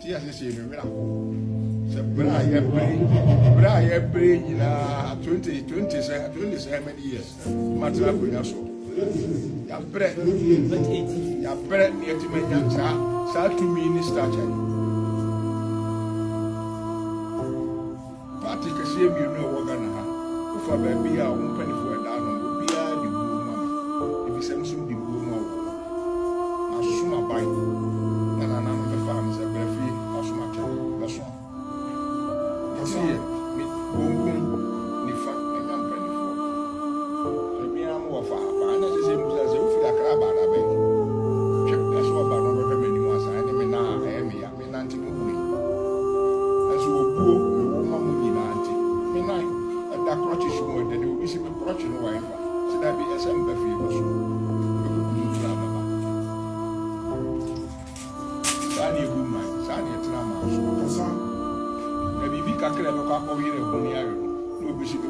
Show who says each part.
Speaker 1: tia se me na se bra ye brain na 27 years matra ko ya so ya bre ni etimenya sa to minister cha party ka se mi no wo ga na ha ufa ba bi a wo pani fo da no bi a di bu ma ibi se nso di bu ma wo na so ma bai na me fa mi se bre fi na so ma cha na so si mi gongon ni fa na pani fo so mi am wo fa ba na se mu se u fi da kra ba da be che na so ba no be me ni wa sa ni me na e mi ya me na nti mu wi na so bu da crutch is more than you see crutch no wife. So that be a simple fever. Sani woman, Sani Trama, maybe we can clear the car over here. No, we should